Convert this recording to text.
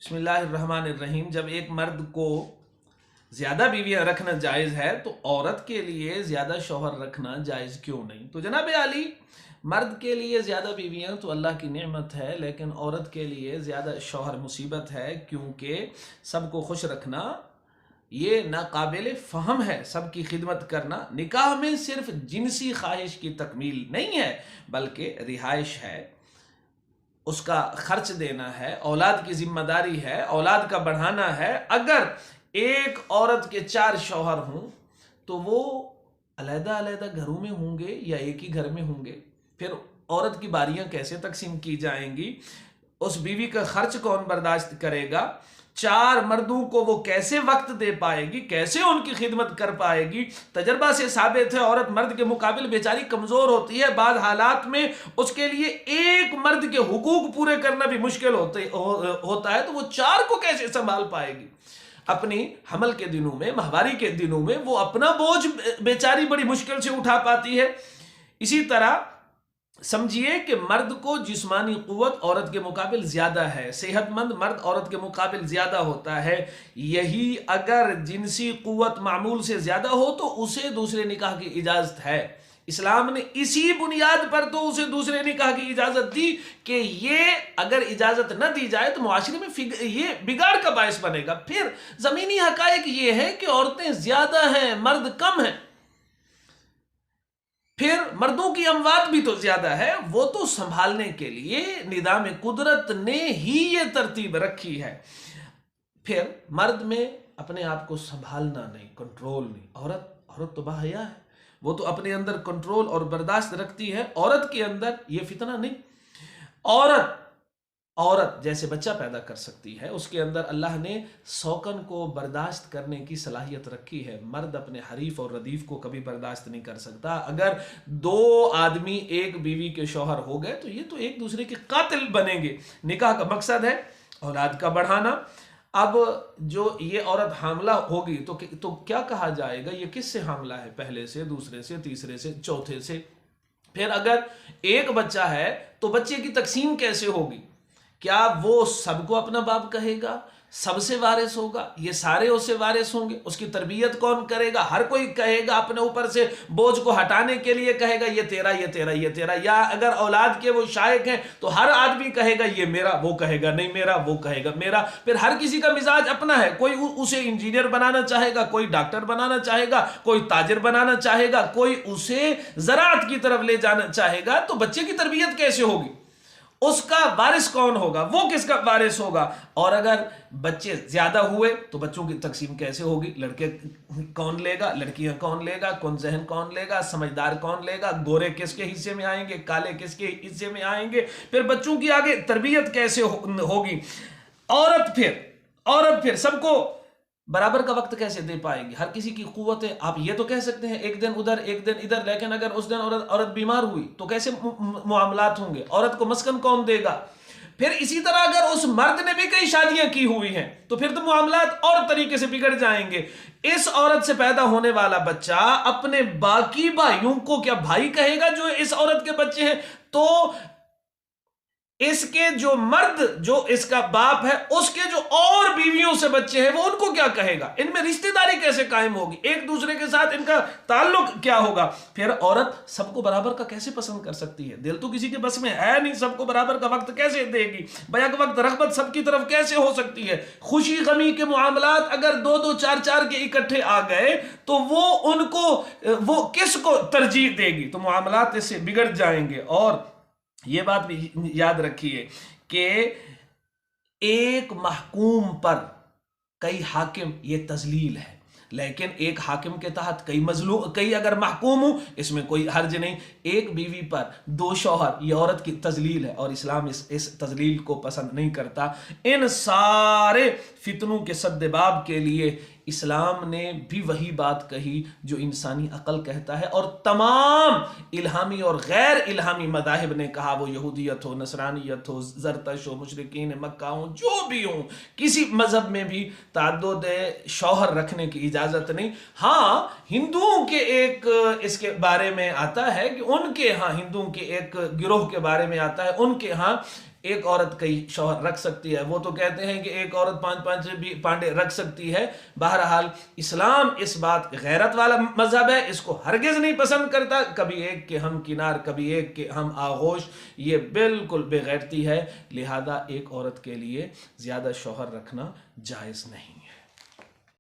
بسم اللہ الرحمن الرحیم۔ جب ایک مرد کو زیادہ بیویاں رکھنا جائز ہے تو عورت کے لیے زیادہ شوہر رکھنا جائز کیوں نہیں؟ تو جناب عالی، مرد کے لیے زیادہ بیویاں تو اللہ کی نعمت ہے، لیکن عورت کے لیے زیادہ شوہر مصیبت ہے، کیونکہ سب کو خوش رکھنا یہ ناقابل فہم ہے۔ سب کی خدمت کرنا نکاح میں صرف جنسی خواہش کی تکمیل نہیں ہے، بلکہ رہائش ہے، اس کا خرچ دینا ہے، اولاد کی ذمہ داری ہے، اولاد کا بڑھانا ہے۔ اگر ایک عورت کے 4 شوہر ہوں تو وہ علیحدہ علیحدہ گھروں میں ہوں گے یا ایک ہی گھر میں ہوں گے؟ پھر عورت کی باریاں کیسے تقسیم کی جائیں گی؟ اس بیوی کا خرچ کون برداشت کرے گا؟ 4 مردوں کو وہ کیسے وقت دے پائے گی؟ کیسے ان کی خدمت کر پائے گی؟ تجربہ سے ثابت ہے عورت مرد کے مقابل بیچاری کمزور ہوتی ہے۔ بعض حالات میں اس کے لیے ایک مرد کے حقوق پورے کرنا بھی مشکل ہوتا ہے، تو وہ 4 کو کیسے سنبھال پائے گی؟ اپنی حمل کے دنوں میں، ماہواری کے دنوں میں وہ اپنا بوجھ بیچاری بڑی مشکل سے اٹھا پاتی ہے۔ اسی طرح سمجھیے کہ مرد کو جسمانی قوت عورت کے مقابل زیادہ ہے، صحت مند مرد عورت کے مقابل زیادہ ہوتا ہے۔ یہی اگر جنسی قوت معمول سے زیادہ ہو تو اسے دوسرے نکاح کی اجازت ہے۔ اسلام نے اسی بنیاد پر تو اسے دوسرے نکاح کی اجازت دی کہ یہ اگر اجازت نہ دی جائے تو معاشرے میں یہ بگاڑ کا باعث بنے گا۔ پھر زمینی حقائق یہ ہے کہ عورتیں زیادہ ہیں، مرد کم ہیں۔ پھر مردوں کی اموات بھی تو زیادہ ہے، وہ تو سنبھالنے کے لیے نظام قدرت نے ہی یہ ترتیب رکھی ہے۔ پھر مرد میں اپنے آپ کو سنبھالنا نہیں، کنٹرول نہیں۔ عورت تو باحیا ہے، وہ تو اپنے اندر کنٹرول اور برداشت رکھتی ہے۔ عورت کے اندر یہ فتنہ نہیں۔ عورت جیسے بچہ پیدا کر سکتی ہے، اس کے اندر اللہ نے سوکن کو برداشت کرنے کی صلاحیت رکھی ہے۔ مرد اپنے حریف اور ردیف کو کبھی برداشت نہیں کر سکتا۔ اگر 2 آدمی ایک بیوی کے شوہر ہو گئے تو یہ تو ایک دوسرے کے قاتل بنیں گے۔ نکاح کا مقصد ہے اولاد کا بڑھانا۔ اب جو یہ عورت حاملہ ہوگی تو کیا کہا جائے گا؟ یہ کس سے حاملہ ہے؟ پہلے سے، دوسرے سے، تیسرے سے، چوتھے سے۔ پھر اگر ایک بچہ ہے تو بچے کی تقسیم کیسے ہوگی؟ کیا وہ سب کو اپنا باپ کہے گا؟ سب سے وارث ہوگا؟ یہ سارے اس سے وارث ہوں گے؟ اس کی تربیت کون کرے گا؟ ہر کوئی کہے گا اپنے اوپر سے بوجھ کو ہٹانے کے لیے کہے گا یہ تیرا، یہ تیرا، یہ تیرا۔ یا اگر اولاد کے وہ شائق ہیں تو ہر آدمی کہے گا یہ میرا، وہ کہے گا نہیں میرا، وہ کہے گا میرا۔ پھر ہر کسی کا مزاج اپنا ہے، کوئی اسے انجینئر بنانا چاہے گا، کوئی ڈاکٹر بنانا چاہے گا، کوئی تاجر بنانا چاہے گا، کوئی اسے زراعت کی طرف لے جانا چاہے گا۔ تو بچے کی تربیت کیسے ہوگی؟ اس کا وارث کون ہوگا؟ وہ کس کا وارث ہوگا؟ اور اگر بچے زیادہ ہوئے تو بچوں کی تقسیم کیسے ہوگی؟ لڑکے کون لے گا؟ لڑکیاں کون لے گا؟ کون ذہن کون لے گا؟ سمجھدار کون لے گا؟ گورے کس کے حصے میں آئیں گے؟ کالے کس کے حصے میں آئیں گے؟ پھر بچوں کی آگے تربیت کیسے ہوگی؟ عورت پھر سب کو برابر کا وقت کیسے دے پائے گی؟ ہر کسی کی قوت ہے۔ آپ یہ تو کہہ سکتے ہیں ایک دن ادھر ایک دن ادھر، لیکن اگر اس دن عورت بیمار ہوئی تو کیسے معاملات ہوں گے؟ عورت کو مسکن کون دے گا؟ پھر اسی طرح اگر اس مرد نے بھی کئی شادیاں کی ہوئی ہیں تو پھر تو معاملات اور طریقے سے بگڑ جائیں گے۔ اس عورت سے پیدا ہونے والا بچہ اپنے باقی بھائیوں کو کیا بھائی کہے گا جو اس عورت کے بچے ہیں؟ تو اس کے جو مرد جو اس کا باپ ہے، اس کے جو اور بیویوں سے بچے ہیں وہ ان کو کیا کہے گا؟ ان میں رشتہ داری کیسے قائم ہوگی؟ ایک دوسرے کے ساتھ ان کا تعلق کیا ہوگا؟ پھر عورت سب کو برابر کا کیسے پسند کر سکتی ہے؟ دل تو کسی کے بس میں ہے نہیں، سب کو برابر کا وقت کیسے دے گی؟ بیک وقت رغبت سب کی طرف کیسے ہو سکتی ہے؟ خوشی غمی کے معاملات اگر 2 4 کے اکٹھے آ گئے تو وہ کس کو ترجیح دے گی؟ تو معاملات اس سے بگڑ جائیں گے۔ اور یہ بات بھی یاد رکھیے کہ ایک محکوم پر کئی حاکم یہ تذلیل ہے، لیکن ایک حاکم کے تحت کئی اگر محکوم ہوں اس میں کوئی حرج نہیں۔ ایک بیوی پر 2 شوہر یہ عورت کی تذلیل ہے، اور اسلام اس تذلیل کو پسند نہیں کرتا۔ ان سارے فتنوں کے سدباب کے لیے اسلام نے بھی وہی بات کہی جو انسانی عقل کہتا ہے، اور تمام الہامی اور غیر الہامی مذاہب نے کہا، وہ یہودیت ہو، نصرانیت ہو، زرتش ہو، مشرکین مکہ ہوں، جو بھی ہوں، کسی مذہب میں بھی تعدد شوہر رکھنے کی اجازت نہیں۔ ہاں، ہندوؤں کے ایک اس کے بارے میں آتا ہے کہ ان کے ہاں، ہندوؤں کے ایک گروہ کے بارے میں آتا ہے، ان کے ہاں ایک عورت کئی شوہر رکھ سکتی ہے، وہ تو کہتے ہیں کہ ایک عورت 5 بھی پانڈے رکھ سکتی ہے۔ بہرحال اسلام اس بات غیرت والا مذہب ہے، اس کو ہرگز نہیں پسند کرتا، کبھی ایک کے ہم کنار کبھی ایک کے ہم آغوش، یہ بالکل بے غیرتی ہے، لہذا ایک عورت کے لیے زیادہ شوہر رکھنا جائز نہیں ہے۔